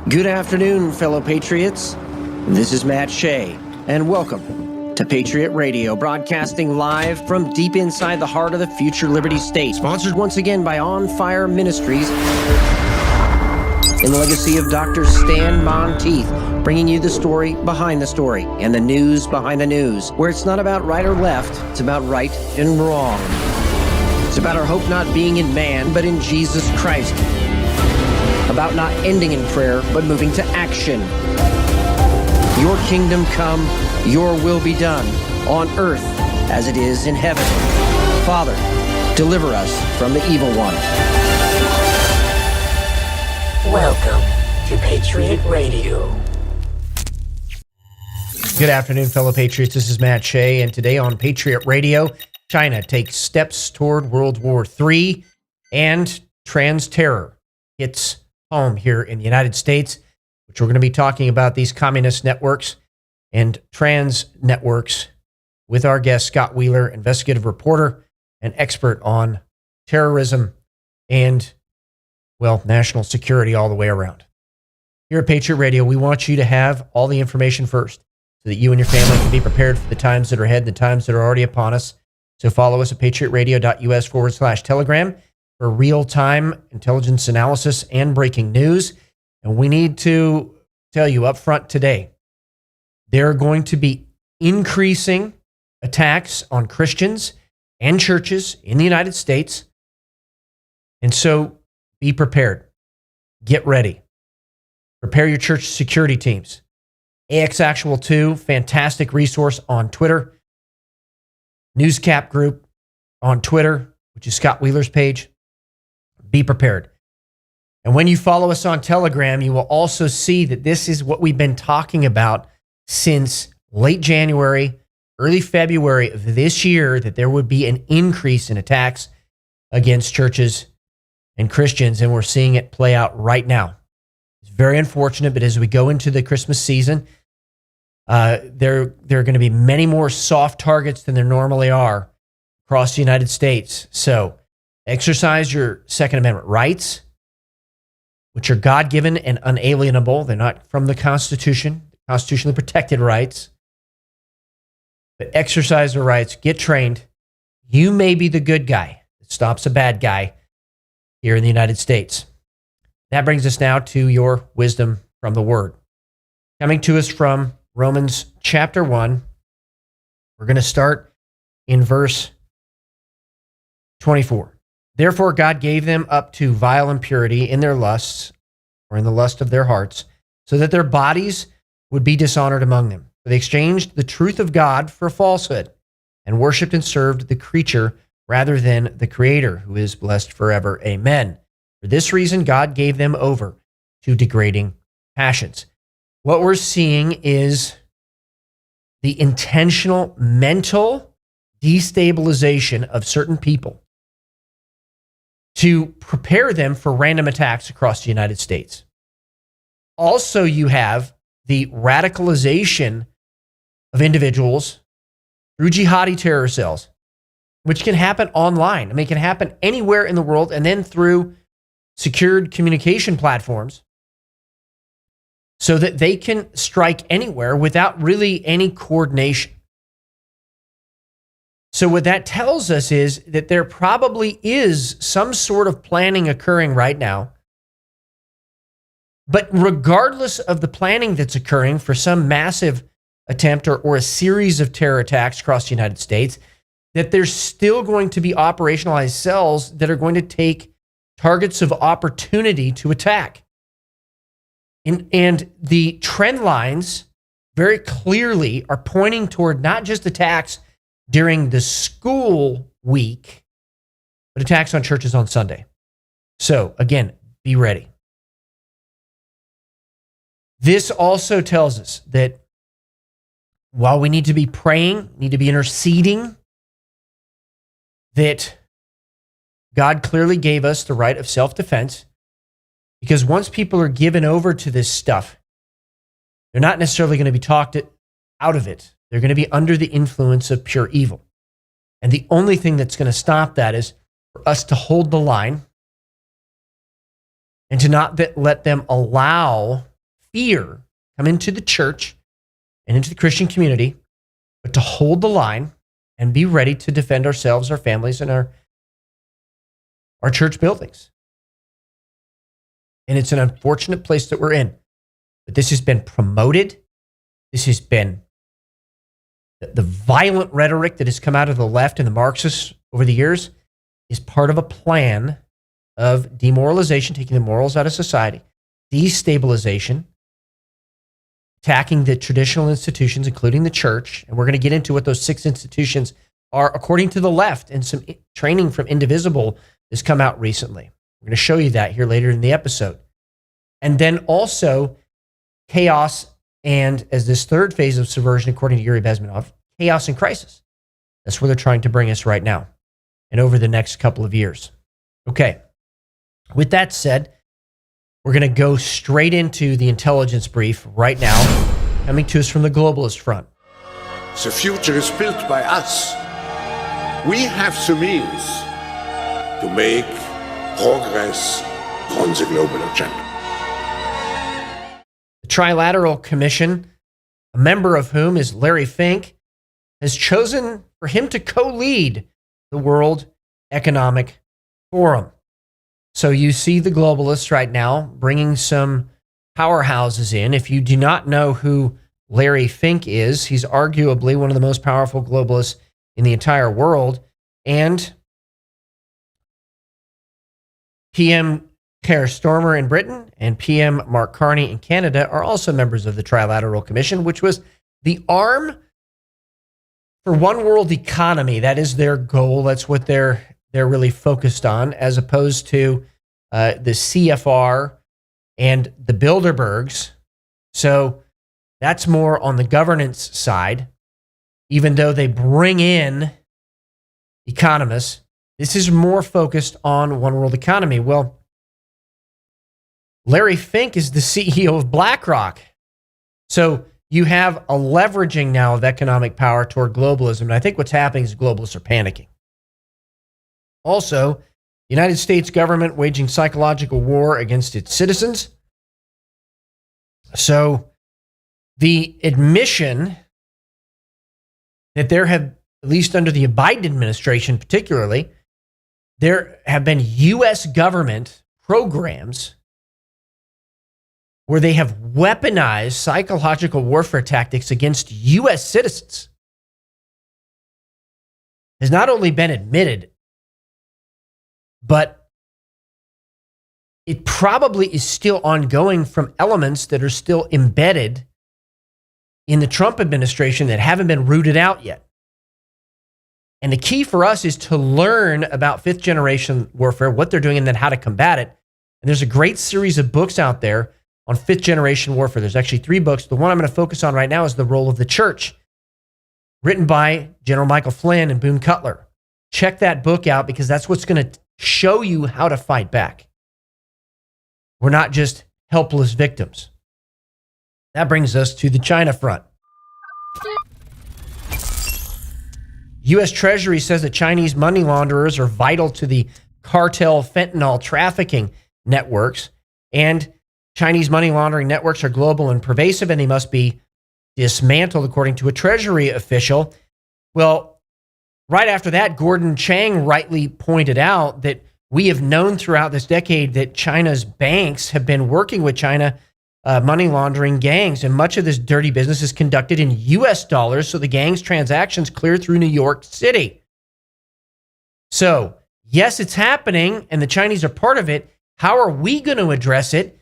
Good afternoon, fellow patriots. This is Matt Shea, and welcome to Patriot Radio, broadcasting live from deep inside the heart of the future Liberty State. Sponsored once again by On Fire Ministries in the legacy of Dr. Stan Monteith, bringing you the story behind the story and the news behind the news, where it's not about right or left, it's about right and wrong. It's about our hope not being in man, but in Jesus Christ. About not ending in prayer, but moving to action. Your kingdom come, your will be done, on earth as it is in heaven. Father, deliver us from the evil one. Welcome to Patriot Radio. Good afternoon, fellow patriots. This is Matt Shea, and today on Patriot Radio, China takes steps toward World War III, and trans terror hits home here in the United States, which we're going to be talking about these communist networks and trans networks with our guest, Scott Wheeler, investigative reporter and expert on terrorism and, well, national security all the way around. Here at Patriot Radio, we want you to have all the information first so that you and your family can be prepared for the times that are ahead and the times that are already upon us. So follow us at patriotradio.us/Telegram for real-time intelligence analysis and breaking news. And we need to tell you up front today, there are going to be increasing attacks on Christians and churches in the United States. And so be prepared. Get ready. Prepare your church security teams. AXActual 2, fantastic resource on Twitter. Newscap group on Twitter, which is Scott Wheeler's page. Be prepared. And when you follow us on Telegram, you will also see that this is what we've been talking about since late January, early February of this year, that there would be an increase in attacks against churches and Christians, and we're seeing it play out right now. It's very unfortunate, but as we go into the Christmas season, there are going to be many more soft targets than there normally are across the United States. So exercise your Second Amendment rights, which are God-given and unalienable. They're not from the Constitution, constitutionally protected rights. But exercise your rights, get trained. You may be the good guy that stops a bad guy here in the United States. That brings us now to your wisdom from the Word. Coming to us from Romans chapter 1, we're going to start in verse 24. Therefore, God gave them up to vile impurity in their lusts, or in the lust of their hearts, so that their bodies would be dishonored among them. For they exchanged the truth of God for falsehood, and worshipped and served the creature rather than the Creator, who is blessed forever. Amen. For this reason, God gave them over to degrading passions. What we're seeing is the intentional mental destabilization of certain people to prepare them for random attacks across the United States. Also, you have the radicalization of individuals through jihadi terror cells, which can happen online. I mean, it can happen anywhere in the world, and then through secured communication platforms so that they can strike anywhere without really any coordination. So what that tells us is that there probably is some sort of planning occurring right now. But regardless of the planning that's occurring for some massive attempt or a series of terror attacks across the United States, that there's still going to be operationalized cells that are going to take targets of opportunity to attack. And the trend lines very clearly are pointing toward not just attacks during the school week, but attacks on churches on Sunday. So again, be ready. This also tells us that while we need to be praying, need to be interceding, that God clearly gave us the right of self-defense, because once people are given over to this stuff, they're not necessarily going to be talked out of it. They're going to be under the influence of pure evil. And the only thing that's going to stop that is for us to hold the line and to not let them allow fear come into the church and into the Christian community, but to hold the line and be ready to defend ourselves, our families, and our church buildings. And it's an unfortunate place that we're in. But this has been promoted. This has been the violent rhetoric that has come out of the left and the Marxists over the years is part of a plan of demoralization, taking the morals out of society, destabilization, attacking the traditional institutions, including the church. And we're going to get into what those 6 institutions are according to the left, and some training from Indivisible has come out recently. We're going to show you that here later in the episode. And then also chaos, and as this third phase of subversion, according to Yuri Bezmenov, chaos and crisis. That's where they're trying to bring us right now and over the next couple of years. Okay. With that said, we're going to go straight into the intelligence brief right now, coming to us from the globalist front. The future is built by us. We have the means to make progress on the global agenda. The Trilateral Commission, a member of whom is Larry Fink, has chosen for him to co-lead the World Economic Forum. So you see the globalists right now bringing some powerhouses in. If you do not know who Larry Fink is, he's arguably one of the most powerful globalists in the entire world. And PM Keir Starmer in Britain and PM Mark Carney in Canada are also members of the Trilateral Commission, which was the arm for one world economy. That is their goal. That's what they're really focused on, as opposed to the CFR and the Bilderbergs. So that's more on the governance side, even though they bring in economists. This is more focused on one world economy. Well, Larry Fink is the CEO of BlackRock. So you have a leveraging now of economic power toward globalism. And I think what's happening is globalists are panicking. Also, the United States government waging psychological war against its citizens. So the admission that there have, at least under the Biden administration particularly, there have been U.S. government programs where they have weaponized psychological warfare tactics against U.S. citizens has not only been admitted, but it probably is still ongoing from elements that are still embedded in the Trump administration that haven't been rooted out yet. And the key for us is to learn about fifth generation warfare, what they're doing, and then how to combat it. And there's a great series of books out there on fifth generation warfare. There's actually 3 books. The one I'm going to focus on right now is The Role of the Church, written by General Michael Flynn and Boone Cutler. Check that book out, because that's what's going to show you how to fight back. We're not just helpless victims. That brings us to the China front. U.S. Treasury says that Chinese money launderers are vital to the cartel fentanyl trafficking networks, and Chinese money laundering networks are global and pervasive, and they must be dismantled, according to a Treasury official. Well, right after that, Gordon Chang rightly pointed out that we have known throughout this decade that China's banks have been working with China money laundering gangs, and much of this dirty business is conducted in U.S. dollars, so the gangs' transactions clear through New York City. So, yes, it's happening, and the Chinese are part of it. How are we going to address it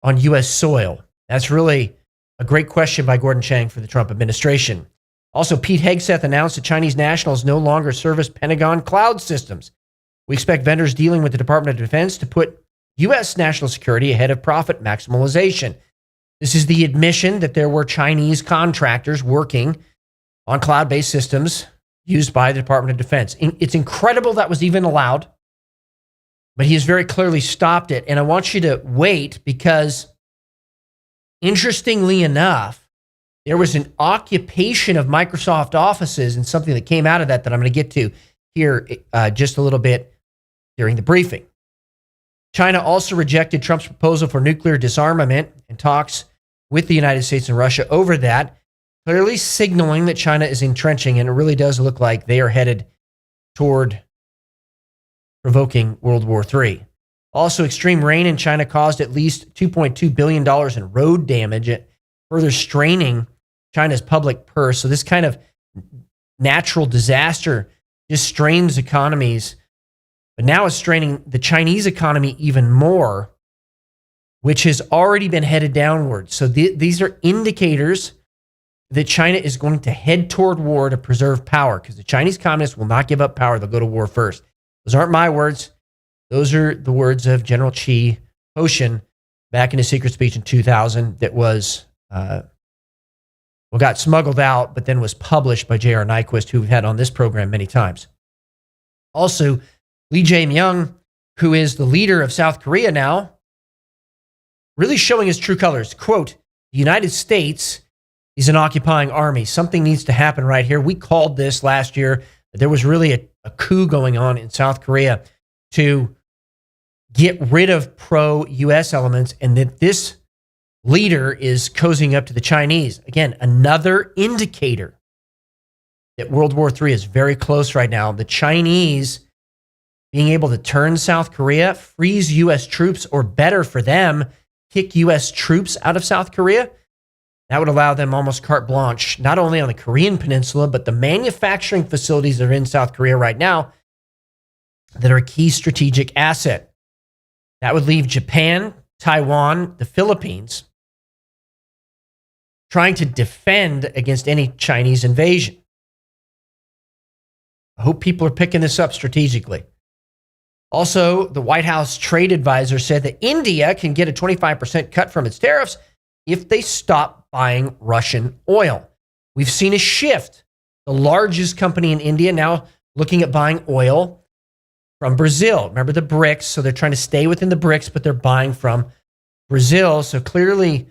on U.S. soil? That's really a great question by Gordon Chang for the Trump administration. Also, Pete Hegseth announced that Chinese nationals no longer service Pentagon cloud systems. We expect vendors dealing with the Department of Defense to put U.S. national security ahead of profit maximization. This is the admission that there were Chinese contractors working on cloud-based systems used by the Department of Defense. It's incredible that was even allowed, but he has very clearly stopped it. And I want you to wait, because interestingly enough, there was an occupation of Microsoft offices, and something that came out of that I'm going to get to here just a little bit during the briefing. China also rejected Trump's proposal for nuclear disarmament and talks with the United States and Russia over that, clearly signaling that China is entrenching, and it really does look like they are headed toward provoking World War III. Also, extreme rain in China caused at least $2.2 billion in road damage, further straining China's public purse. So this kind of natural disaster just strains economies, but now it's straining the Chinese economy even more, which has already been headed downward. So these are indicators that China is going to head toward war to preserve power, because the Chinese communists will not give up power. They'll go to war first. Those aren't my words. Those are the words of General Qi Hoshin back in his secret speech in 2000 that was, got smuggled out, but then was published by J.R. Nyquist, who we've had on this program many times. Also, Lee Jae-myung, who is the leader of South Korea now, really showing his true colors. Quote, the United States is an occupying army. Something needs to happen right here. We called this last year. There was really a coup going on in South Korea to get rid of pro-U.S. elements, and that this leader is cozying up to the Chinese. Again, another indicator that World War III is very close right now. The Chinese being able to turn South Korea, freeze U.S. troops, or better for them, kick U.S. troops out of South Korea, that would allow them almost carte blanche, not only on the Korean peninsula, but the manufacturing facilities that are in South Korea right now that are a key strategic asset. That would leave Japan, Taiwan, the Philippines trying to defend against any Chinese invasion. I hope people are picking this up strategically. Also, the White House trade advisor said that India can get a 25% cut from its tariffs if they stop buying Russian oil. We've seen a shift. The largest company in India now looking at buying oil from Brazil. Remember the BRICS, so they're trying to stay within the BRICS, but they're buying from Brazil. So clearly,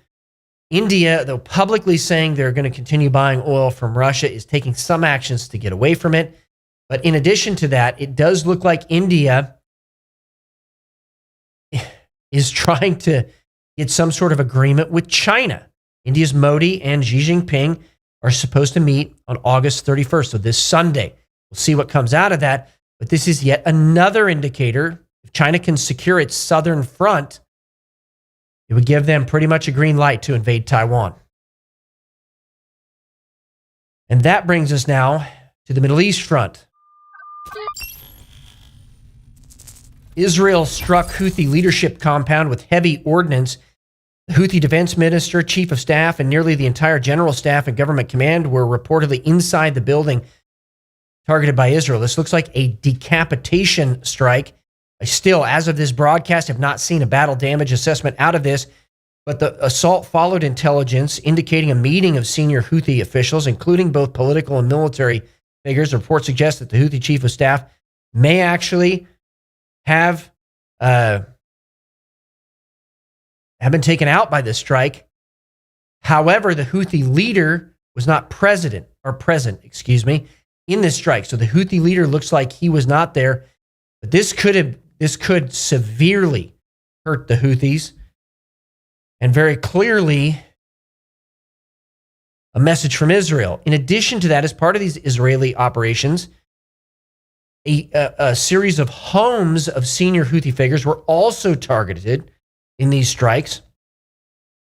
India, though publicly saying they're going to continue buying oil from Russia, is taking some actions to get away from it. But in addition to that, it does look like India is trying to get some sort of agreement with China. India's Modi and Xi Jinping are supposed to meet on August 31st, so this Sunday. We'll see what comes out of that. But this is yet another indicator. If China can secure its southern front, it would give them pretty much a green light to invade Taiwan. And that brings us now to the Middle East front. Israel struck Houthi leadership compound with heavy ordnance. The Houthi defense minister, chief of staff, and nearly the entire general staff and government command were reportedly inside the building targeted by Israel. This looks like a decapitation strike. I still, as of this broadcast, have not seen a battle damage assessment out of this, but the assault followed intelligence indicating a meeting of senior Houthi officials, including both political and military figures. The report suggests that the Houthi chief of staff may actually have been taken out by this strike. However, the Houthi leader was not present in this strike. So the Houthi leader looks like he was not there. But this could severely hurt the Houthis. And very clearly, a message from Israel. In addition to that, as part of these Israeli operations, a series of homes of senior Houthi figures were also targeted in these strikes.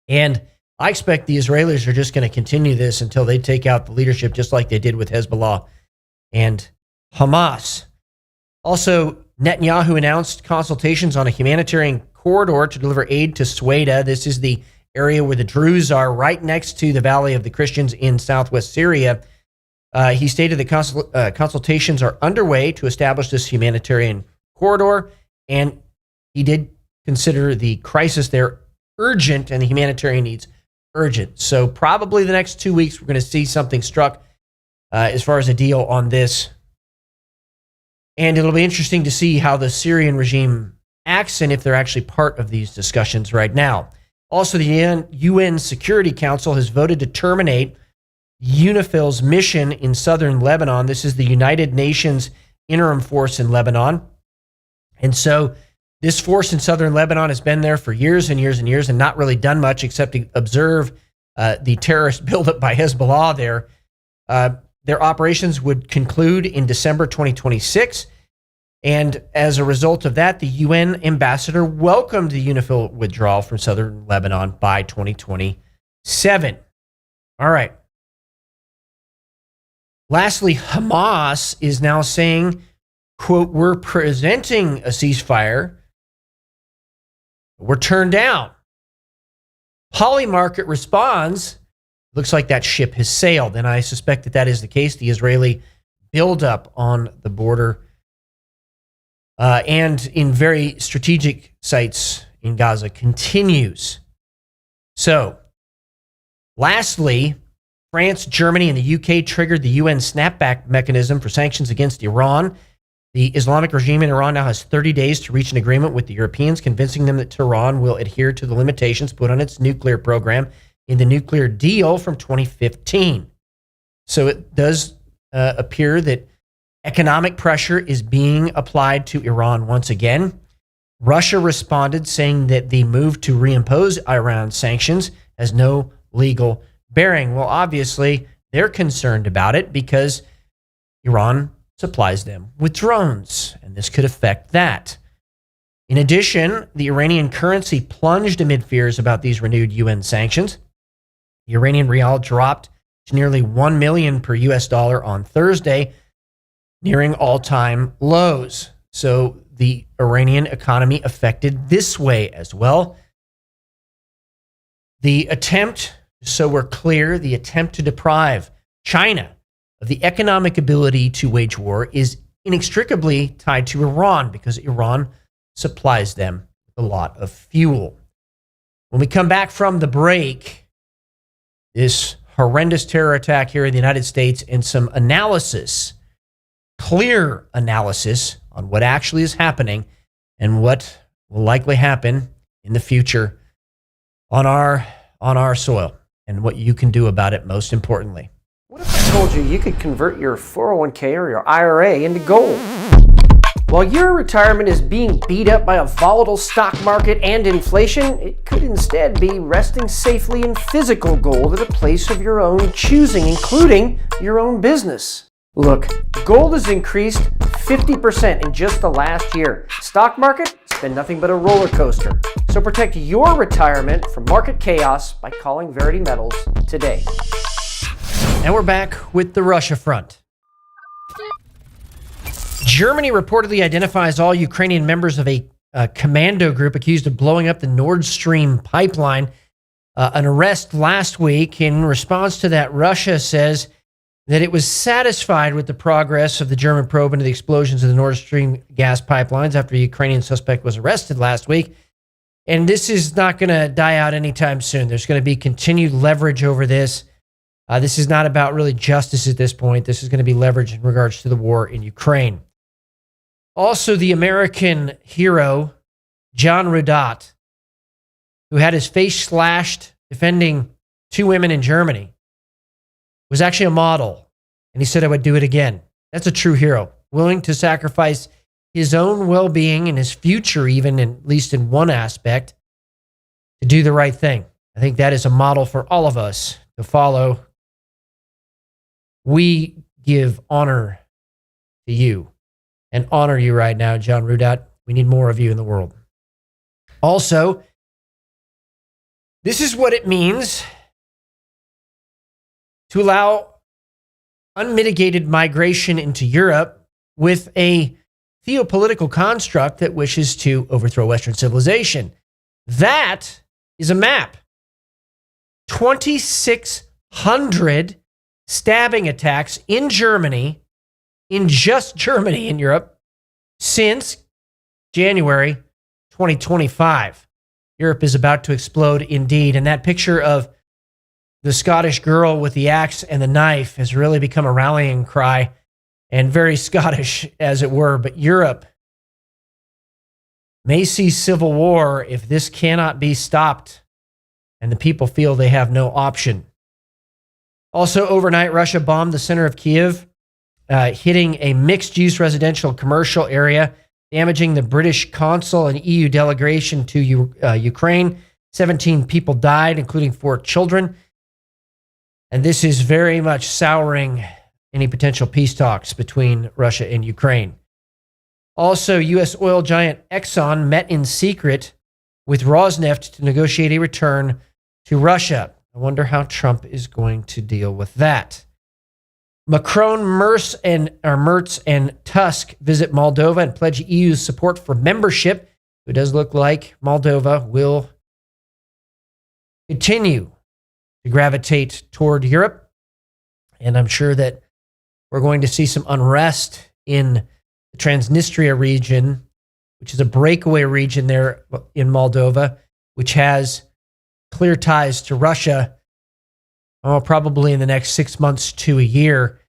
And I expect the Israelis are just going to continue this until they take out the leadership, just like they did with Hezbollah and Hamas. Also, Netanyahu announced consultations on a humanitarian corridor to deliver aid to Sweda. This is the area where the Druze are, right next to the Valley of the Christians in southwest Syria. He stated that consultations are underway to establish this humanitarian corridor, and he did consider the crisis there urgent and the humanitarian needs urgent. So probably the next 2 weeks, we're going to see something struck as far as a deal on this. And it'll be interesting to see how the Syrian regime acts and if they're actually part of these discussions right now. Also, the UN Security Council has voted to terminate UNIFIL's mission in southern Lebanon. This is the United Nations interim force in Lebanon. And so This force in southern Lebanon has been there for years and years and years and not really done much except to observe the terrorist buildup by Hezbollah there. Their operations would conclude in December 2026. And as a result of that, the UN ambassador welcomed the UNIFIL withdrawal from southern Lebanon by 2027. All right. Lastly, Hamas is now saying, quote, we're presenting a ceasefire. We're turned down. Polymarket responds, looks like that ship has sailed. And I suspect that that is the case. The Israeli buildup on the border and in very strategic sites in Gaza continues. So, lastly, France, Germany, and the UK triggered the UN snapback mechanism for sanctions against Iran. The Islamic regime in Iran now has 30 days to reach an agreement with the Europeans, convincing them that Tehran will adhere to the limitations put on its nuclear program in the nuclear deal from 2015. So it does appear that economic pressure is being applied to Iran once again. Russia responded, saying that the move to reimpose Iran sanctions has no legal bearing. Well, obviously, they're concerned about it because Iran supplies them with drones, and this could affect that. In addition, the Iranian currency plunged amid fears about these renewed UN sanctions. The Iranian rial dropped to nearly 1 million per US dollar on Thursday, nearing all-time lows. So the Iranian economy affected this way as well. The attempt, so we're clear, the attempt to deprive China of the economic ability to wage war is inextricably tied to Iran because Iran supplies them with a lot of fuel. When we come back from the break, this horrendous terror attack here in the United States and some analysis, clear analysis on what actually is happening and what will likely happen in the future on our soil and what you can do about it, most importantly. What if I told you you could convert your 401k or your IRA into gold? While your retirement is being beat up by a volatile stock market and inflation, it could instead be resting safely in physical gold at a place of your own choosing, including your own business. Look, gold has increased 50% in just the last year. Stock market, it's been nothing but a roller coaster. So protect your retirement from market chaos by calling Verity Metals today. And we're back with the Russia front. Germany reportedly identifies all Ukrainian members of a commando group accused of blowing up the Nord Stream pipeline. An arrest last week. In response to that, Russia says that it was satisfied with the progress of the German probe into the explosions of the Nord Stream gas pipelines after a Ukrainian suspect was arrested last week. And this is not going to die out anytime soon. There's going to be continued leverage over this. This is not about really justice at this point. This is going to be leverage in regards to the war in Ukraine. Also, the American hero, John Rudat, who had his face slashed defending 2 women in Germany, was actually a model. And he said, I would do it again. That's a true hero, willing to sacrifice his own well-being and his future, even at least in one aspect, to do the right thing. I think that is a model for all of us to follow. We give honor to you and honor you right now, John Rudat. We need more of you in the world. Also, this is what it means to allow unmitigated migration into Europe with a theopolitical construct that wishes to overthrow Western civilization. That is a map. 2,600 stabbing attacks in Germany, in just Germany in Europe, since January 2025. Europe is about to explode indeed. And that picture of the Scottish girl with the axe and the knife has really become a rallying cry, and very Scottish, as it were. But Europe may see civil war if this cannot be stopped and the people feel they have no option. Also, overnight, Russia bombed the center of Kyiv, hitting a mixed-use residential commercial area damaging the British consul and EU delegation to Ukraine. 17 people died, including 4 children. And this is very much souring any potential peace talks between Russia and Ukraine. Also, U.S. oil giant Exxon met in secret with Rosneft to negotiate a return to Russia. I wonder how Trump is going to deal with that. Macron, Merz, and Tusk visit Moldova and pledge EU's support for membership. It does look like Moldova will continue to gravitate toward Europe. And I'm sure that we're going to see some unrest in the Transnistria region, which is a breakaway region there in Moldova, which has clear ties to Russia, probably in the next 6 months to a year,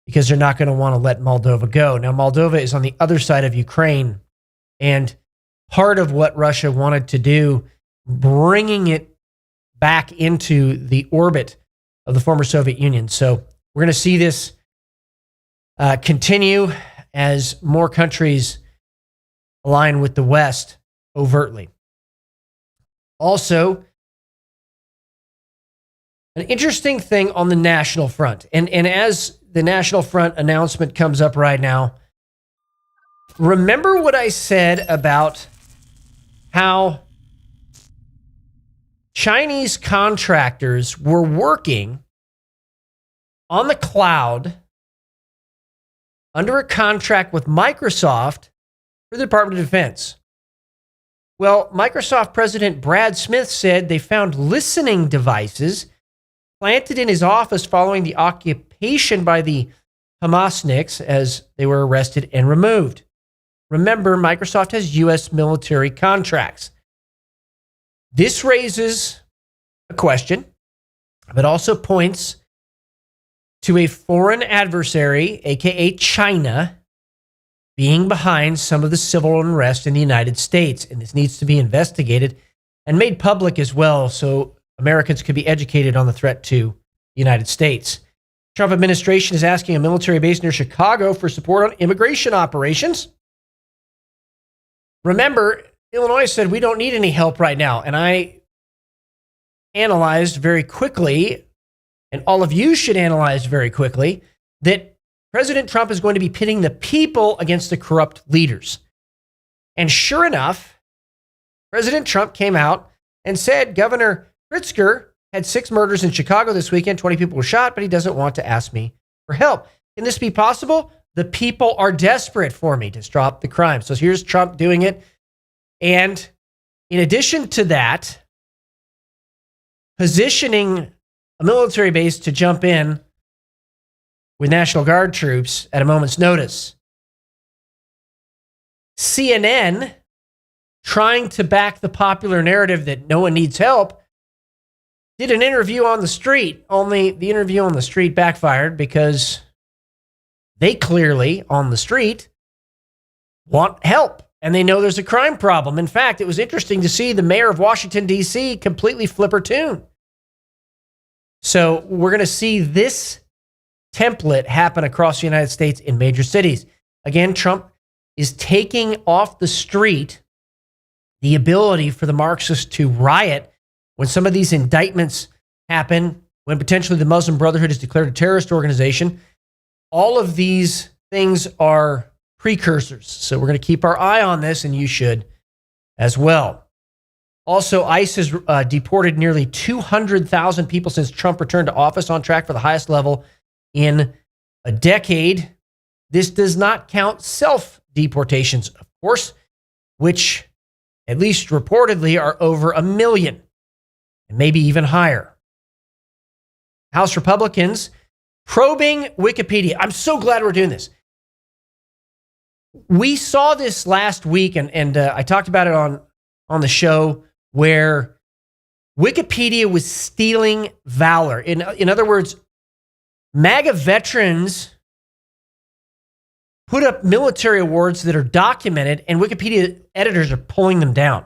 because they're not going to want to let Moldova go. Now, Moldova is on the other side of Ukraine, and part of what Russia wanted to do, bringing it back into the orbit of the former Soviet Union. So we're going to see this continue as more countries align with the West overtly. Also, an interesting thing on the national front, and as the national front announcement comes up right now, remember what I said about how Chinese contractors were working on the cloud under a contract with Microsoft for the Department of Defense. Well, Microsoft President Brad Smith said they found listening devices planted in his office following the occupation by the Hamasniks as they were arrested and removed. Remember, Microsoft has U.S. military contracts. This raises a question, but also points to a foreign adversary, aka China, being behind some of the civil unrest in the United States. And this needs to be investigated and made public as well, so Americans could be educated on the threat to the United States. Trump administration is asking a military base near Chicago for support on immigration operations. Remember, Illinois said we don't need any help right now. And I analyzed very quickly, and all of you should analyze very quickly, that President Trump is going to be pitting the people against the corrupt leaders. And sure enough, President Trump came out and said Governor Pritzker had 6 murders in Chicago this weekend. 20 people were shot, but he doesn't want to ask me for help. Can this be possible? The people are desperate for me to stop the crime. So here's Trump doing it. And in addition to that, positioning a military base to jump in with National Guard troops at a moment's notice. CNN, trying to back the popular narrative that no one needs help, did an interview on the street, only the interview on the street backfired because they clearly, on the street, want help. And they know there's a crime problem. In fact, it was interesting to see the mayor of Washington, D.C. completely flip her tune. So we're going to see this template happen across the United States in major cities. Again, Trump is taking off the street the ability for the Marxists to riot when some of these indictments happen, when potentially the Muslim Brotherhood is declared a terrorist organization. All of these things are precursors. So we're going to keep our eye on this, and you should as well. Also, ICE has deported nearly 200,000 people since Trump returned to office, on track for the highest level in a decade. This does not count self-deportations, of course, which at least reportedly are over 1 million, and maybe even higher. House Republicans probing Wikipedia. I'm so glad we're doing this. We saw this last week, and I talked about it on the show, where Wikipedia was stealing valor. In other words, MAGA veterans put up military awards that are documented, and Wikipedia editors are pulling them down.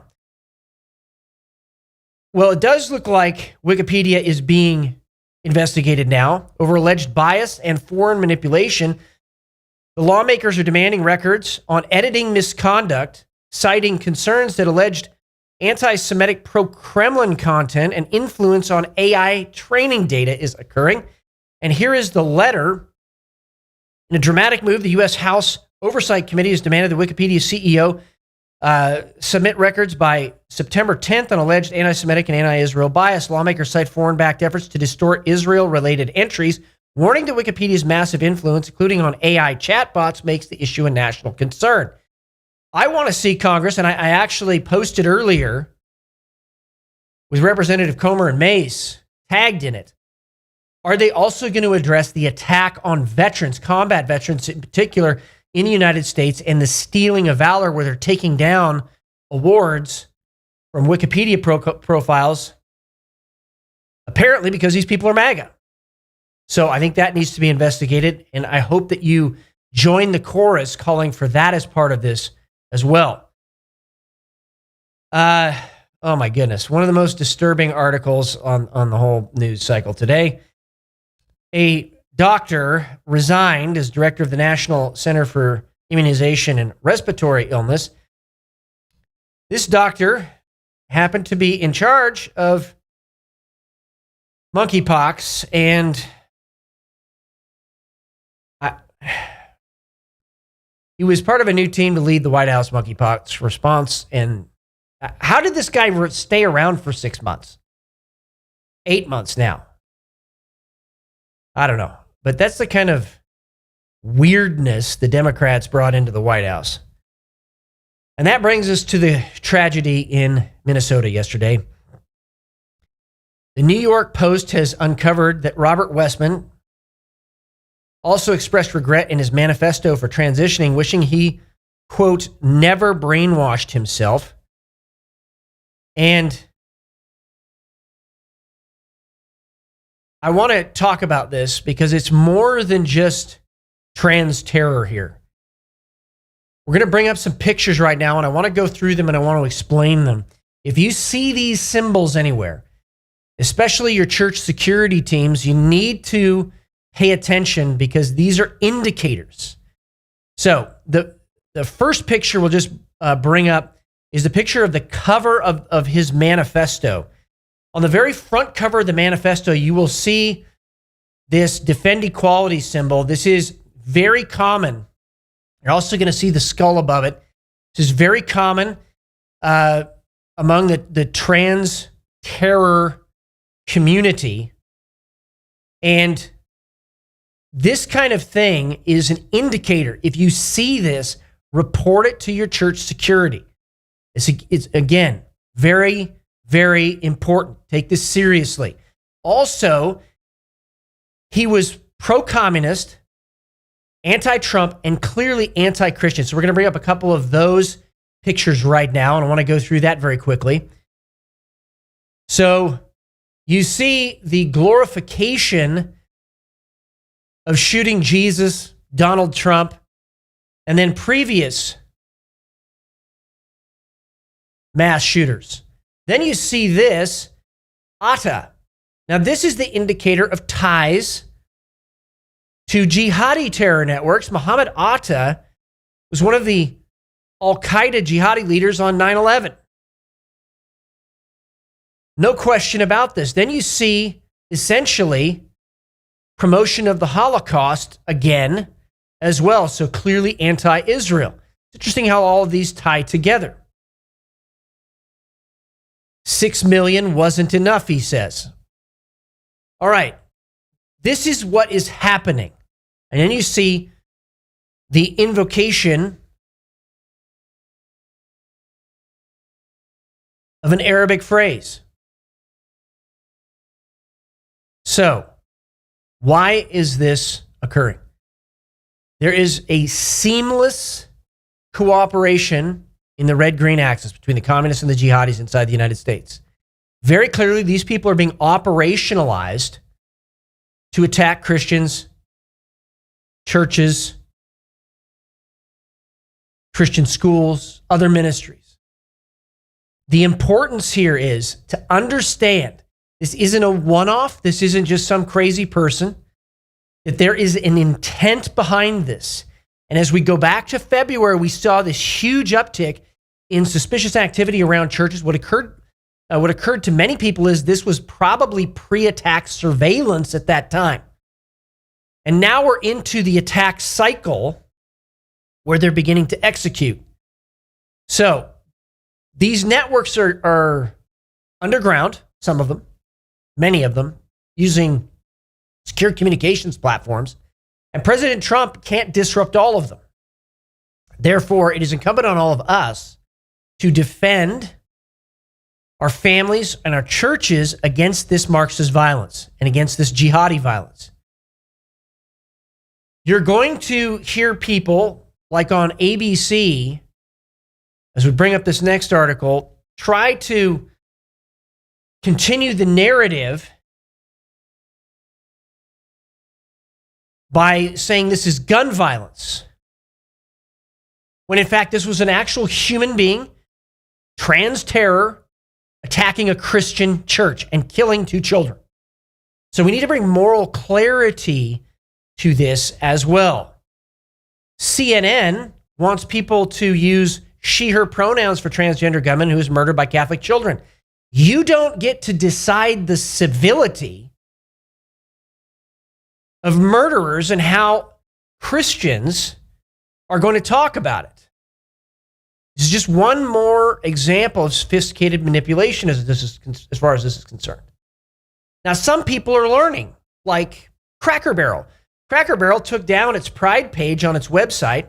Well, it does look like Wikipedia is being investigated now over alleged bias and foreign manipulation. The lawmakers are demanding records on editing misconduct, citing concerns that alleged anti-Semitic pro-Kremlin content and influence on AI training data is occurring. And here is the letter. In a dramatic move, the U.S. House Oversight Committee has demanded the Wikipedia CEO submit records by September 10th on alleged anti-Semitic and anti-Israel bias. Lawmakers cite foreign-backed efforts to distort Israel-related entries, warning that Wikipedia's massive influence, including on AI chatbots, makes the issue a national concern. I want to see Congress, and I actually posted earlier with Representative Comer and Mace tagged in it. Are they also going to address the attack on veterans, combat veterans in particular, in the United States, and the stealing of valor, where they're taking down awards from Wikipedia profiles, apparently because these people are MAGA? So I think that needs to be investigated, and I hope that you join the chorus calling for that as part of this as well. Oh my goodness. One of the most disturbing articles on the whole news cycle today. A doctor resigned as director of the National Center for Immunization and Respiratory Illness. This doctor happened to be in charge of monkeypox, and he was part of a new team to lead the White House monkeypox response. And how did this guy stay around for 6 months? 8 months now. I don't know. But that's the kind of weirdness the Democrats brought into the White House. And that brings us to the tragedy in Minnesota yesterday. The New York Post has uncovered that Robert Westman also expressed regret in his manifesto for transitioning, wishing he, quote, never brainwashed himself. And I want to talk about this because it's more than just trans terror here. We're going to bring up some pictures right now, and I want to go through them and I want to explain them. If you see these symbols anywhere, especially your church security teams, you need to pay attention because these are indicators. So the first picture we'll just bring up is the picture of the cover of his manifesto. On the very front cover of the manifesto, you will see this Defend Equality symbol. This is very common. You're also going to see the skull above it. This is very common among the trans terror community. And this kind of thing is an indicator. If you see this, report it to your church security. It's again, very, very important. Take this seriously. Also, he was pro-communist, anti-Trump, and clearly anti-Christian. So we're going to bring up a couple of those pictures right now, and I want to go through that very quickly. So you see the glorification of shooting Jesus, Donald Trump, and then previous mass shooters. Then you see this, Atta. Now, this is the indicator of ties to jihadi terror networks. Muhammad Atta was one of the Al-Qaeda jihadi leaders on 9/11. No question about this. Then you see, essentially, promotion of the Holocaust again as well. So clearly anti-Israel. It's interesting how all of these tie together. 6 million wasn't enough, he says. All right. This is what is happening. And then you see the invocation of an Arabic phrase. So, why is this occurring? There is a seamless cooperation in the red-green axis between the communists and the jihadis inside the United States. Very clearly, these people are being operationalized to attack Christians, churches, Christian schools, other ministries. The importance here is to understand this isn't a one-off. This isn't just some crazy person. That there is an intent behind this. And as we go back to February, we saw this huge uptick in suspicious activity around churches. What occurred to many people is this was probably pre-attack surveillance at that time. And now we're into the attack cycle where they're beginning to execute. So these networks are underground, some of them, many of them, using secure communications platforms. And President Trump can't disrupt all of them. Therefore, it is incumbent on all of us to defend our families and our churches against this Marxist violence and against this jihadi violence. You're going to hear people like on ABC, as we bring up this next article, try to continue the narrative by saying this is gun violence, when in fact this was an actual human being, trans terror, attacking a Christian church and killing 2 children. So we need to bring moral clarity to this as well. CNN wants people to use she, her pronouns for transgender gunman who was murdered by Catholic children. You don't get to decide the civility of murderers and how Christians are going to talk about it. This is just one more example of sophisticated manipulation as far as this is concerned. Now, some people are learning, like Cracker Barrel. Cracker Barrel took down its Pride page on its website.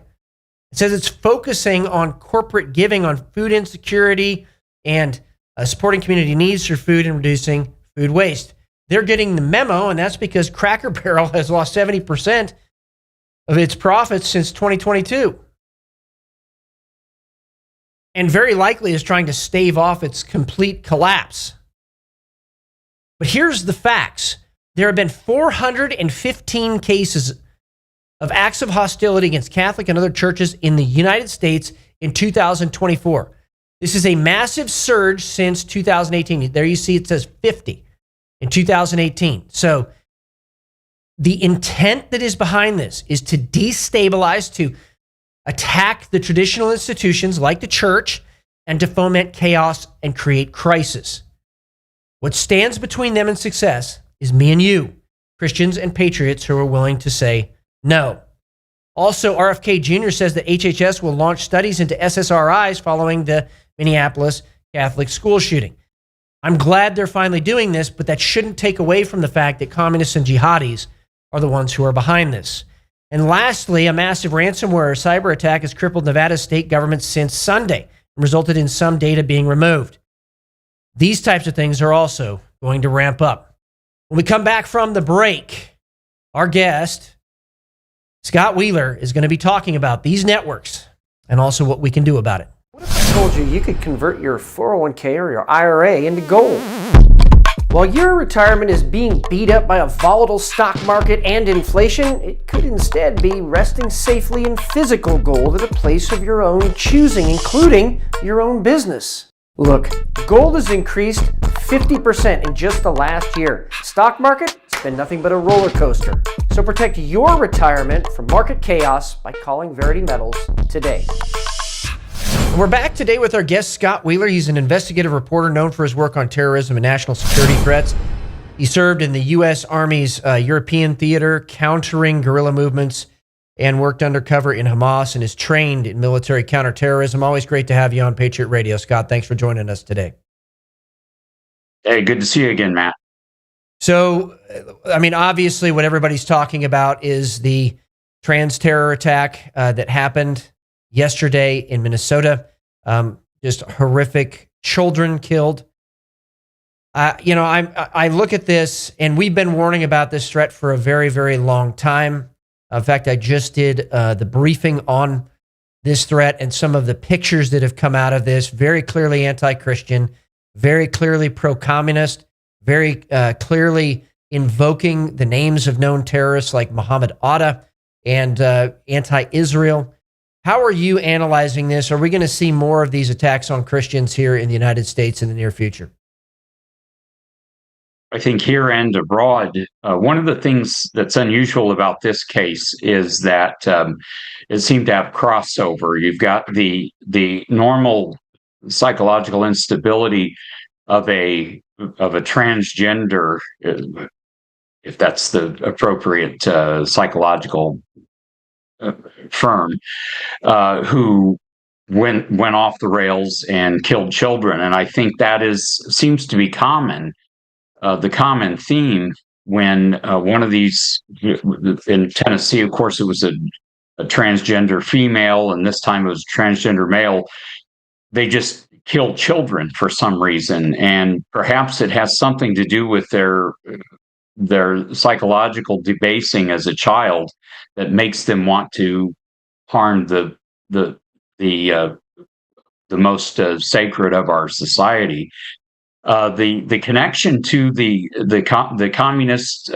It says it's focusing on corporate giving on food insecurity and supporting community needs for food and reducing food waste. They're getting the memo, and that's because Cracker Barrel has lost 70% of its profits since 2022. And very likely is trying to stave off its complete collapse. But here's the facts. There have been 415 cases of acts of hostility against Catholic and other churches in the United States in 2024. This is a massive surge since 2018. There you see it says 50 in 2018. So the intent that is behind this is to destabilize, to attack the traditional institutions like the church, and to foment chaos and create crisis. What stands between them and success is me and you, Christians and patriots who are willing to say no. Also, RFK Jr. says that HHS will launch studies into SSRIs following the Minneapolis Catholic school shooting. I'm glad they're finally doing this, but that shouldn't take away from the fact that communists and jihadis are the ones who are behind this. And lastly, a massive ransomware cyber attack has crippled Nevada's state government since Sunday and resulted in some data being removed. These types of things are also going to ramp up. When we come back from the break, our guest, Scott Wheeler, is going to be talking about these networks and also what we can do about it. What if I told you you could convert your 401k or your IRA into gold? While your retirement is being beat up by a volatile stock market and inflation, it could instead be resting safely in physical gold at a place of your own choosing, including your own business. Look, gold has increased 50% in just the last year. Stock market, it's been nothing but a roller coaster. So protect your retirement from market chaos by calling Verity Metals today. And we're back today with our guest, Scott Wheeler. He's an investigative reporter known for his work on terrorism and national security threats. He served in the U.S. Army's European theater, countering guerrilla movements, and worked undercover in Hamas and is trained in military counterterrorism. Always great to have you on Patriot Radio, Scott. Thanks for joining us today. Hey, good to see you again, Matt. So, I mean, obviously what everybody's talking about is the trans terror attack that happened yesterday in Minnesota. Just horrific, children killed. I look at this, and we've been warning about this threat for a very, very long time. In fact, I just did the briefing on this threat and some of the pictures that have come out of this. Very clearly anti-Christian, very clearly pro-communist, very clearly invoking the names of known terrorists like Muhammad Atta and anti-Israel. How are you analyzing this? Are we going to see more of these attacks on Christians here in the United States in the near future? I think here and abroad, one of the things that's unusual about this case is that it seemed to have crossover. You've got the normal psychological instability of a transgender, if that's the appropriate psychological firm, who went off the rails and killed children. And I think that seems to be common, the common theme when one of these, in Tennessee, of course, it was a transgender female, and this time it was a transgender male. They just killed children for some reason, and perhaps it has something to do with their psychological debasing as a child that makes them want to harm the most sacred of our society. The connection to the communist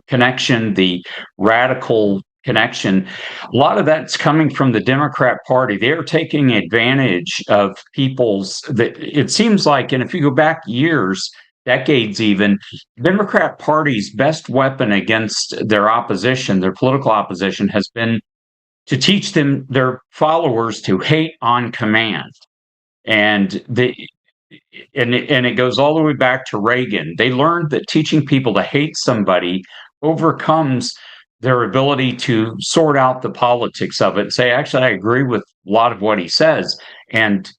connection, the radical connection, a lot of that's coming from the Democrat Party. They're taking advantage of it seems like, and if you go back years, decades even, the Democrat Party's best weapon against their opposition, their political opposition, has been to teach their followers to hate on command. And it goes all the way back to Reagan. They learned that teaching people to hate somebody overcomes their ability to sort out the politics of it and say, actually, I agree with a lot of what he says. And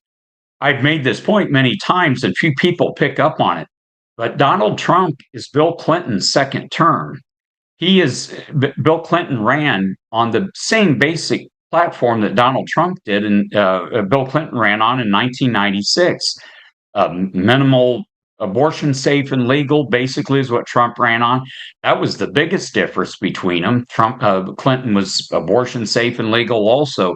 I've made this point many times, and few people pick up on it. But Donald Trump is Bill Clinton's second term. Bill Clinton ran on the same basic platform that Donald Trump did, and Bill Clinton ran on in 1996. Minimal abortion, safe and legal, basically, is what Trump ran on. That was the biggest difference between them. Clinton was abortion, safe and legal also.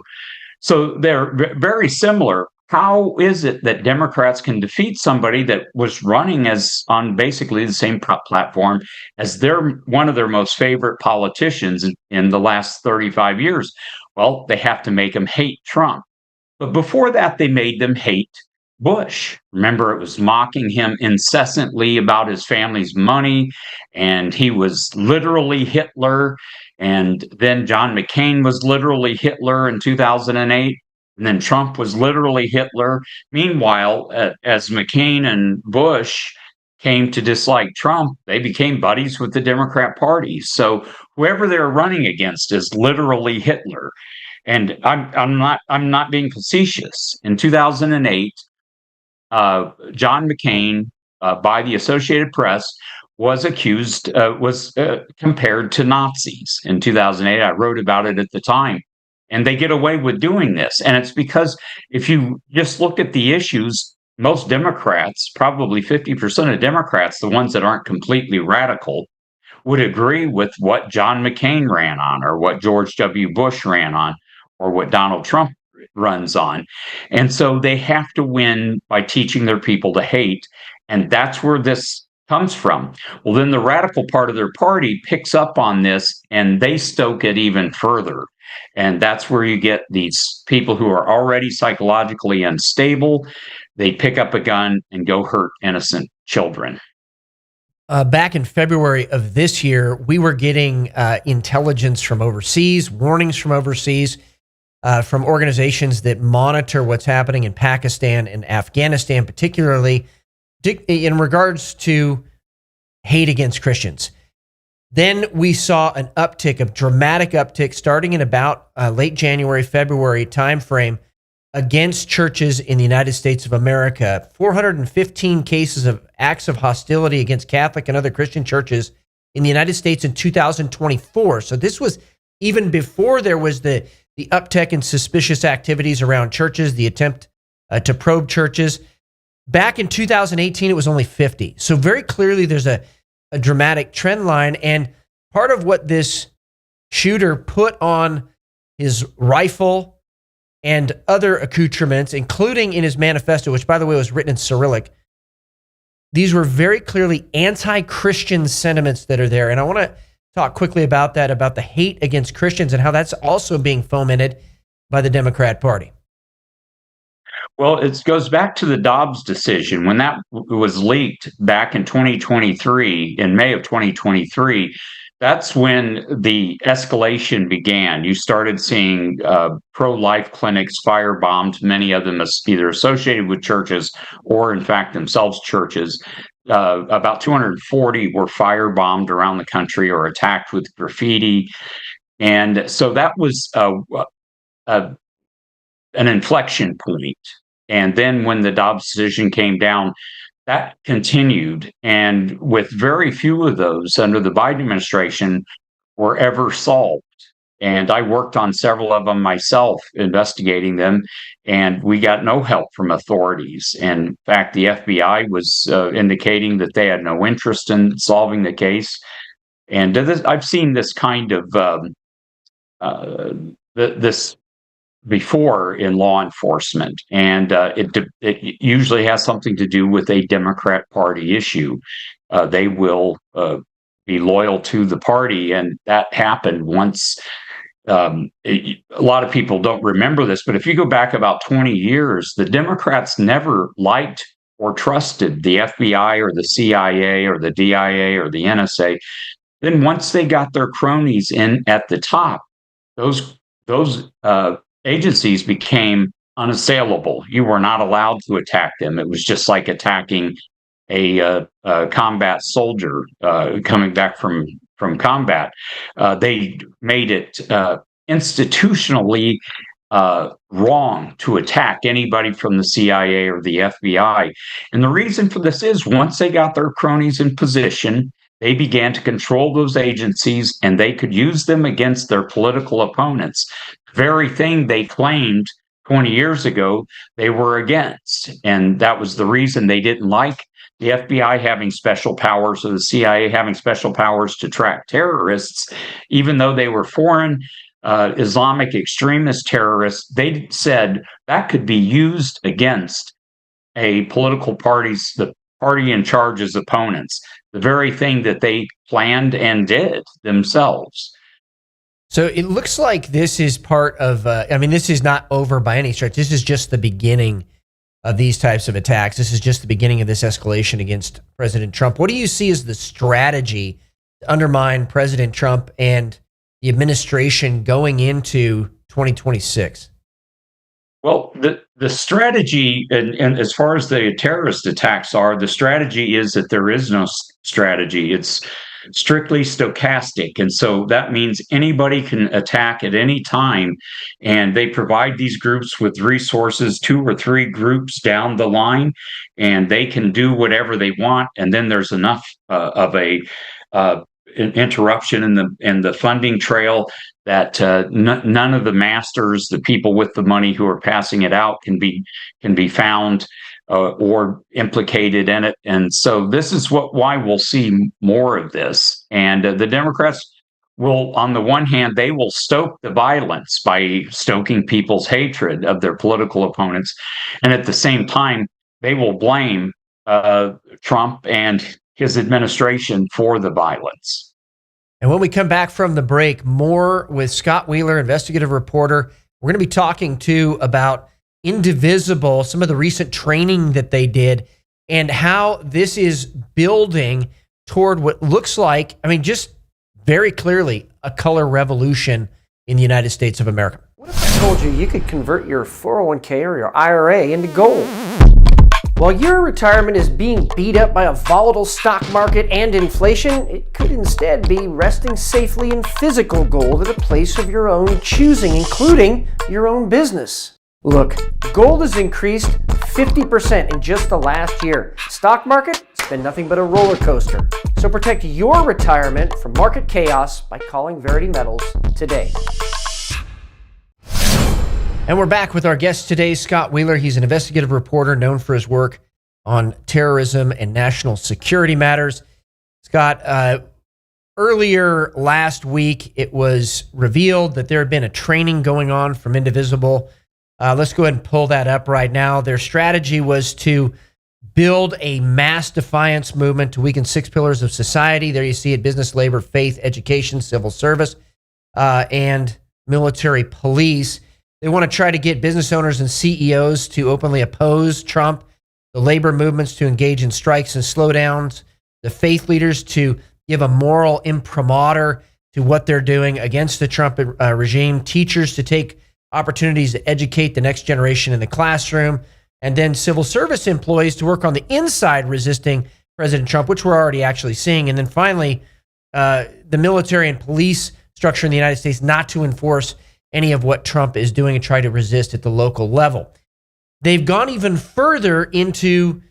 So they're very similar. How is it that Democrats can defeat somebody that was running on basically the same platform as one of their most favorite politicians in the last 35 years? Well, they have to make them hate Trump. But before that, they made them hate Bush. Remember, it was mocking him incessantly about his family's money, and he was literally Hitler. And then John McCain was literally Hitler in 2008. And then Trump was literally Hitler. Meanwhile, as McCain and Bush came to dislike Trump, they became buddies with the Democrat Party. So whoever they're running against is literally Hitler. And I'm not being facetious. In 2008, John McCain, by the Associated Press, was compared to Nazis in 2008. I wrote about it at the time. And they get away with doing this. And it's because if you just look at the issues, most Democrats, probably 50% of Democrats, the ones that aren't completely radical, would agree with what John McCain ran on, or what George W. Bush ran on, or what Donald Trump runs on. And so they have to win by teaching their people to hate. And that's where this comes from. Well, then the radical part of their party picks up on this, and they stoke it even further. And that's where you get these people who are already psychologically unstable. They pick up a gun and go hurt innocent children. Back in February of this year, we were getting intelligence from overseas, warnings from overseas, from organizations that monitor what's happening in Pakistan and Afghanistan, particularly in regards to hate against Christians. Then we saw an dramatic uptick starting in about late January, February timeframe against churches in the United States of America. 415 cases of acts of hostility against Catholic and other Christian churches in the United States in 2024. So this was even before there was the uptick in suspicious activities around churches, the attempt to probe churches. Back in 2018, it was only 50. So very clearly there's a dramatic trend line. And part of what this shooter put on his rifle and other accoutrements, including in his manifesto, which, by the way, was written in Cyrillic, these were very clearly anti-Christian sentiments that are there. And I want to talk quickly about that, about the hate against Christians and how that's also being fomented by the Democrat Party. Well, it goes back to the Dobbs decision. When that was leaked back in 2023, in May of 2023, that's when the escalation began. You started seeing pro-life clinics firebombed, many of them either associated with churches or, in fact, themselves churches. About 240 were firebombed around the country or attacked with graffiti. And so that was an inflection point. And then when the Dobbs decision came down, that continued. And with very few of those under the Biden administration were ever solved. And I worked on several of them myself, investigating them, and we got no help from authorities. In fact, the FBI was indicating that they had no interest in solving the case. And I've seen this kind of this before in law enforcement, and it usually has something to do with a Democrat Party issue. They will be loyal to the party, and that happened once. A lot of people don't remember this, but if you go back about 20 years, the Democrats never liked or trusted the FBI or the CIA or the DIA or the NSA. Then once they got their cronies in at the top, those agencies became unassailable. You were not allowed to attack them. It was just like attacking a combat soldier coming back from combat. They made it institutionally wrong to attack anybody from the CIA or the FBI. And the reason for this is once they got their cronies in position, they began to control those agencies, and they could use them against their political opponents. The very thing they claimed 20 years ago they were against. And that was the reason they didn't like the FBI having special powers or the CIA having special powers to track terrorists, even though they were foreign Islamic extremist terrorists. They said that could be used against a political the party in charge's opponents, the very thing that they planned and did themselves. So it looks like this is part of, this is not over by any stretch. This is just the beginning of these types of attacks. This is just the beginning of this escalation against President Trump. What do you see as the strategy to undermine President Trump and the administration going into 2026? Well, the strategy, and as far as the terrorist attacks are, the strategy is that there is no strategy. It's strictly stochastic. And so that means anybody can attack at any time. And they provide these groups with resources, 2 or 3 groups down the line, and they can do whatever they want. And then there's enough of an interruption in the funding trail that none of the masters, the people with the money who are passing it out, can be found or implicated in it. And so this is why we'll see more of this. And the Democrats will, on the one hand, they will stoke the violence by stoking people's hatred of their political opponents. And at the same time, they will blame Trump and his administration for the violence. And when we come back from the break, more with Scott Wheeler, investigative reporter. We're going to be talking too about Indivisible, some of the recent training that they did, and how this is building toward what looks like, just very clearly, a color revolution in the United States of America. What if I told you could convert your 401k or your IRA into gold? While your retirement is being beat up by a volatile stock market and inflation, it could instead be resting safely in physical gold at a place of your own choosing, including your own business. Look, gold has increased 50% in just the last year. Stock market, it's been nothing but a roller coaster. So protect your retirement from market chaos by calling Verity Metals today. And we're back with our guest today, Scott Wheeler. He's an investigative reporter known for his work on terrorism and national security matters. Scott, earlier last week, it was revealed that there had been a training going on from Indivisible. Let's go ahead and pull that up right now. Their strategy was to build a mass defiance movement to weaken 6 pillars of society. There you see it: business, labor, faith, education, civil service, and military police. They want to try to get business owners and CEOs to openly oppose Trump, the labor movements to engage in strikes and slowdowns, the faith leaders to give a moral imprimatur to what they're doing against the Trump regime, teachers to take opportunities to educate the next generation in the classroom, and then civil service employees to work on the inside resisting President Trump, which we're already actually seeing. And then finally, the military and police structure in the United States not to enforce any of what Trump is doing and try to resist at the local level. They've gone even further into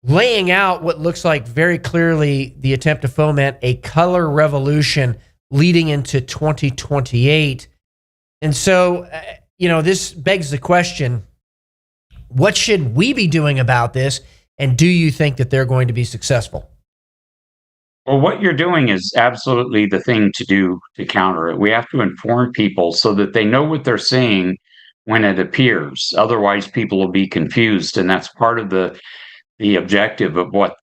laying out what looks like very clearly the attempt to foment a color revolution leading into 2028. And so, this begs the question, what should we be doing about this? And do you think that they're going to be successful? Well, what you're doing is absolutely the thing to do to counter it. We have to inform people so that they know what they're seeing when it appears. Otherwise, people will be confused. And that's part of the objective of what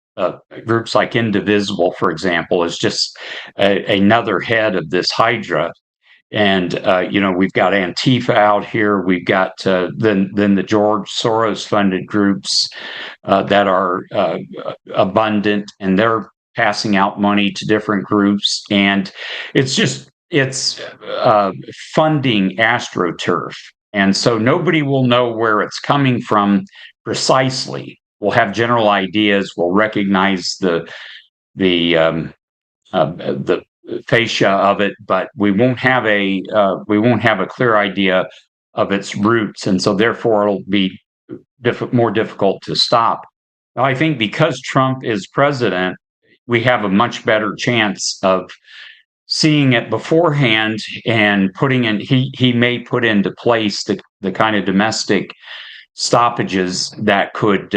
groups like Indivisible, for example, is just another head of this Hydra. And we've got Antifa out here. We've got then the George Soros funded groups that are abundant, and they're passing out money to different groups. And it's funding AstroTurf, and so nobody will know where it's coming from precisely. We'll have general ideas. We'll recognize the fascia of it, but we won't have a clear idea of its roots, and so therefore it'll be more difficult to stop. Now, I think because Trump is president, we have a much better chance of seeing it beforehand and putting in. He may put into place the kind of domestic stoppages that could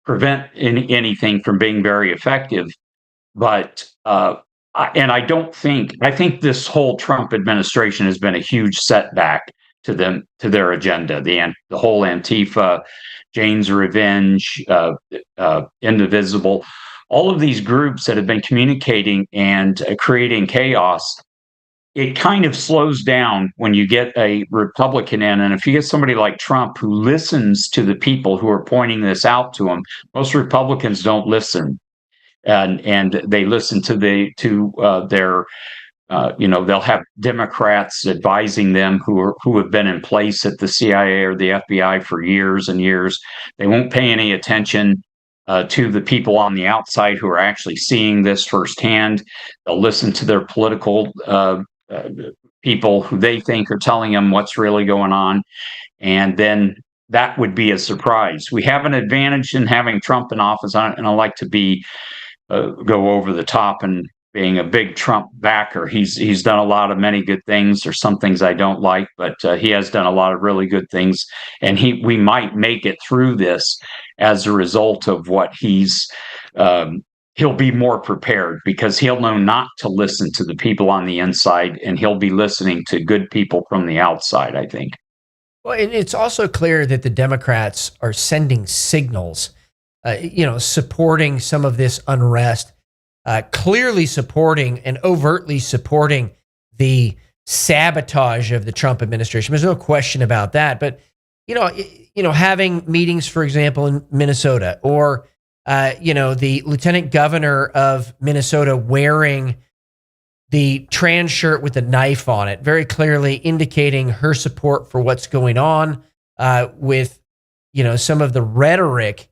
prevent anything from being very effective, but. I think this whole Trump administration has been a huge setback to their agenda. The whole Antifa, Jane's Revenge, Indivisible, all of these groups that have been communicating and creating chaos. It kind of slows down when you get a Republican in, and if you get somebody like Trump who listens to the people who are pointing this out to him. Most Republicans don't listen. And they listen to their they'll have Democrats advising them who have been in place at the CIA or the FBI for years and years. They won't pay any attention to the people on the outside who are actually seeing this firsthand. They'll listen to their political people who they think are telling them what's really going on, and then that would be a surprise. We have an advantage in having Trump in office, and I like to go over the top and being a big Trump backer. He's done a lot of many good things. There's some things I don't like, but he has done a lot of really good things, and we might make it through this as a result of what he'll be more prepared because he'll know not to listen to the people on the inside, and he'll be listening to good people from the outside, I think. Well, and it's also clear that the Democrats are sending signals, supporting some of this unrest, clearly supporting and overtly supporting the sabotage of the Trump administration. There's no question about that. But, having meetings, for example, in Minnesota, or, the lieutenant governor of Minnesota wearing the trans shirt with a knife on it, very clearly indicating her support for what's going on with, some of the rhetoric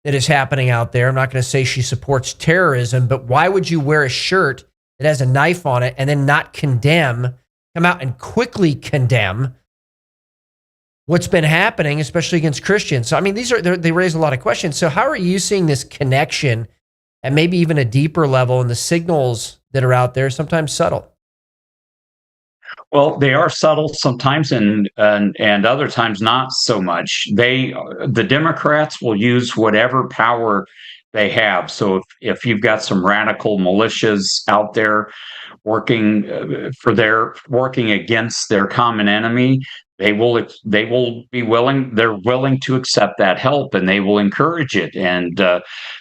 that is happening out there. I'm not going to say she supports terrorism, but why would you wear a shirt that has a knife on it and then not come out and quickly condemn what's been happening, especially against Christians? So, I mean, they raise a lot of questions. So how are you seeing this connection at maybe even a deeper level, and the signals that are out there, sometimes subtle? Well, they are subtle sometimes, and other times not so much. The Democrats will use whatever power they have. So if you've got some radical militias out there working against their common enemy, they will be willing. They're willing to accept that help, and they will encourage it, and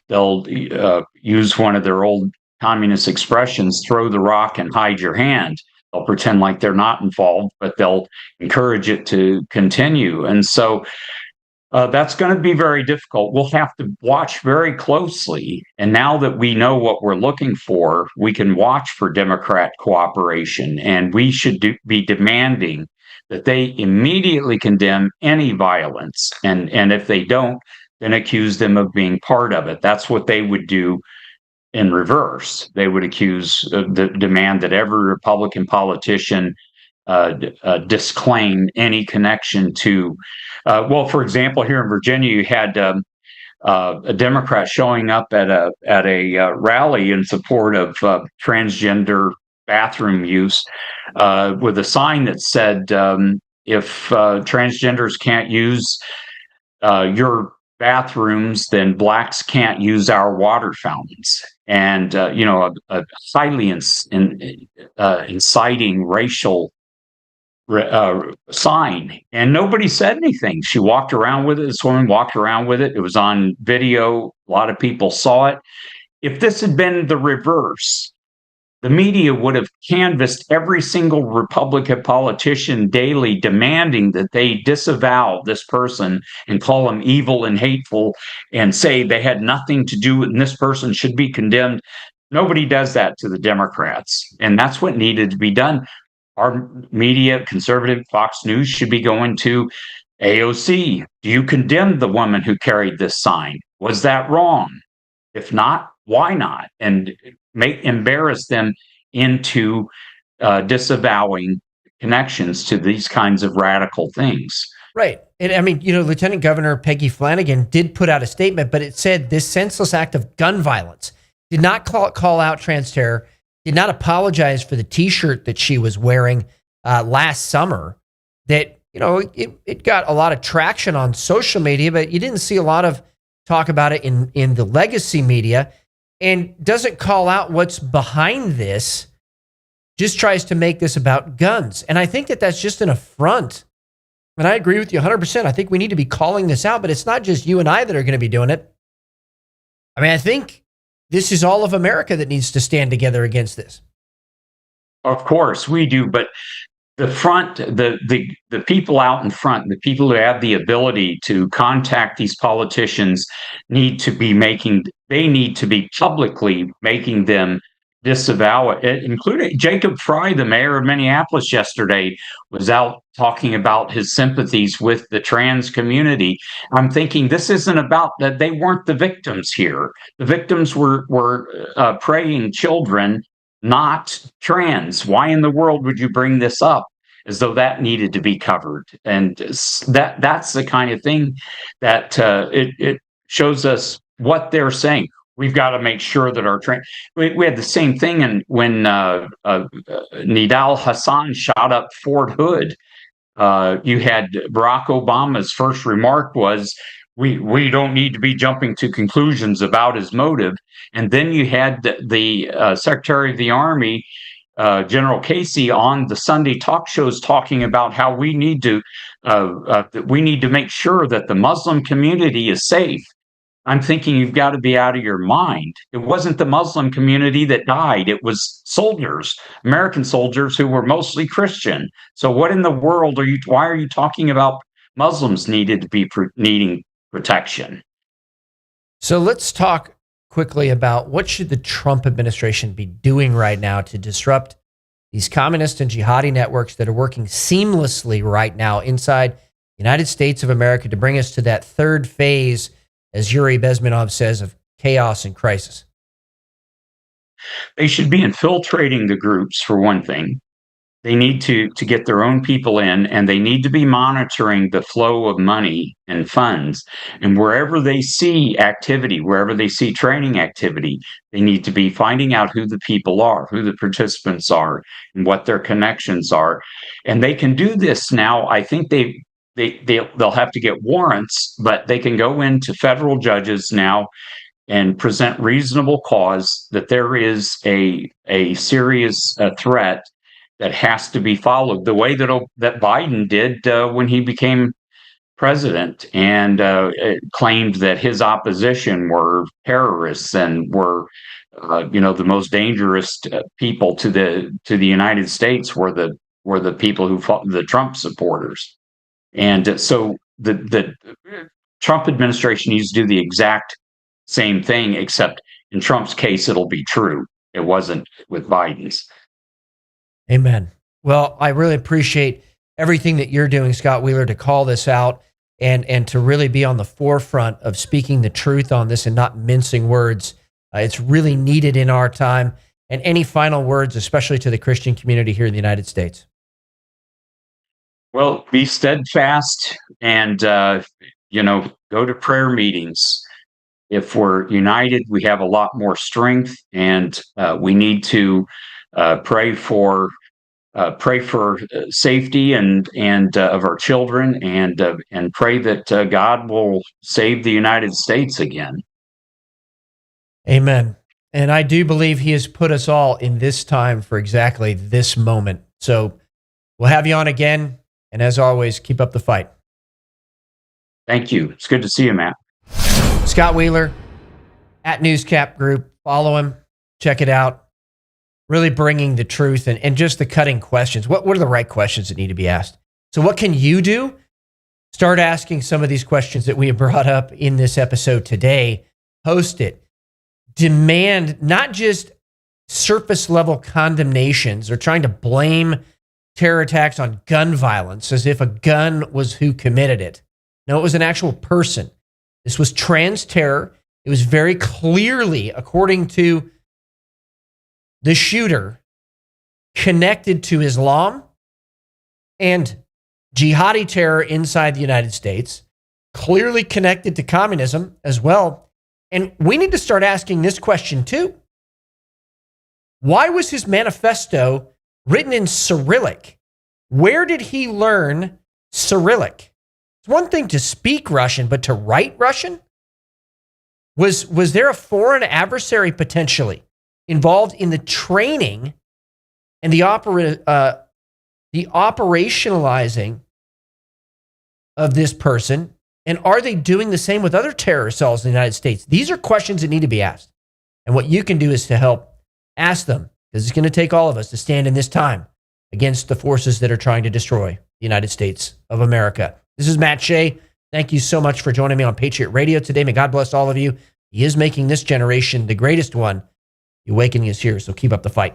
they'll use one of their old communist expressions: "Throw the rock and hide your hand." They'll pretend like they're not involved, but they'll encourage it to continue. And so that's going to be very difficult. We'll have to watch very closely. And now that we know what we're looking for, we can watch for Democrat cooperation. And we should be demanding that they immediately condemn any violence. And if they don't, then accuse them of being part of it. That's what they would do in reverse. They would demand that every Republican politician disclaim any connection to. Well, for example, here in Virginia, you had a Democrat showing up at a rally in support of transgender bathroom use with a sign that said, "If transgenders can't use your bathrooms, then blacks can't use our water fountains." And a highly inciting racial sign, and nobody said anything. She walked around with it. This woman walked around with it. It was on video. A lot of people saw it. If this had been the reverse, the media would have canvassed every single Republican politician daily, demanding that they disavow this person and call them evil and hateful and say they had nothing to do with, and this person should be condemned. Nobody does that to the Democrats. And that's what needed to be done. Our media, conservative Fox News, should be going to AOC. Do you condemn the woman who carried this sign? Was that wrong? If not, why not? And embarrass them into disavowing connections to these kinds of radical things. Right. And I mean, Lieutenant Governor Peggy Flanagan did put out a statement, but it said this senseless act of gun violence, did not call out trans terror, did not apologize for the T-shirt that she was wearing last summer. That, it got a lot of traction on social media, but you didn't see a lot of talk about it in the legacy media, and doesn't call out what's behind this, just tries to make this about guns. And I think that that's just an affront. And I agree with you 100%. I think we need to be calling this out, but it's not just you and I that are going to be doing it. I mean, I think this is all of America that needs to stand together against this. Of course we do, but the people out in front, the people who have the ability to contact these politicians, need to be publicly making them disavow it, including Jacob Fry, the mayor of Minneapolis, yesterday was out talking about his sympathies with the trans community. I'm thinking, this isn't about that. They weren't the victims here. The victims were praying children, not trans. Why in the world would you bring this up as though that needed to be covered? And that's the kind of thing that it shows us what they're saying. We've got to make sure that our we had the same thing when Nidal Hassan shot up Fort Hood. You had Barack Obama's first remark was, we don't need to be jumping to conclusions about his motive. And then you had the Secretary of the Army, General Casey, on the Sunday talk shows talking about how we need to make sure that the Muslim community is safe. I'm thinking, you've got to be out of your mind. It wasn't the Muslim community that died. It was soldiers, American soldiers, who were mostly Christian. So what in the world why are you talking about Muslims needing protection? So let's talk quickly about what should the Trump administration be doing right now to disrupt these communist and jihadi networks that are working seamlessly right now inside the United States of America to bring us to that third phase, as Yuri Bezmenov says, of chaos and crisis. They should be infiltrating the groups, for one thing. They need to get their own people in, and they need to be monitoring the flow of money and funds. And wherever they see activity, wherever they see training activity, they need to be finding out who the people are, who the participants are, and what their connections are. And they can do this now. I think they'll have to get warrants, but they can go into federal judges now and present reasonable cause that there is a serious threat that has to be followed, the way that Biden did when he became president and claimed that his opposition were terrorists and were, the most dangerous people to the United States were the people who fought the Trump supporters. And so the Trump administration needs to do the exact same thing, except in Trump's case, it'll be true. It wasn't with Biden's. Amen. Well, I really appreciate everything that you're doing, Scott Wheeler, to call this out and to really be on the forefront of speaking the truth on this and not mincing words. It's really needed in our time. And any final words, especially to the Christian community here in the United States? Well, be steadfast and, go to prayer meetings. If we're united, we have a lot more strength, and we need to pray for safety and of our children, and pray that God will save the United States again. Amen. And I do believe he has put us all in this time for exactly this moment. So we'll have you on again. And as always, keep up the fight. Thank you. It's good to see you, Matt. Scott Wheeler at Newscap Group. Follow him. Check it out. Really bringing the truth and just the cutting questions. What are the right questions that need to be asked? So what can you do? Start asking some of these questions that we have brought up in this episode today. Post it. Demand not just surface level condemnations or trying to blame terror attacks on gun violence as if a gun was who committed it. No, it was an actual person. This was trans terror. It was very clearly, according to the shooter, connected to Islam and jihadi terror inside the United States, clearly connected to communism as well. And we need to start asking this question too. Why was his manifesto written in Cyrillic? Where did he learn Cyrillic? It's one thing to speak Russian, but to write Russian? Was there a foreign adversary potentially involved in the training and the operationalizing of this person? And are they doing the same with other terror cells in the United States? These are questions that need to be asked. And what you can do is to help ask them, because it's going to take all of us to stand in this time against the forces that are trying to destroy the United States of America. This is Matt Shea. Thank you so much for joining me on Patriot Radio today. May God bless all of you. He is making this generation the greatest one. The awakening is here, so keep up the fight.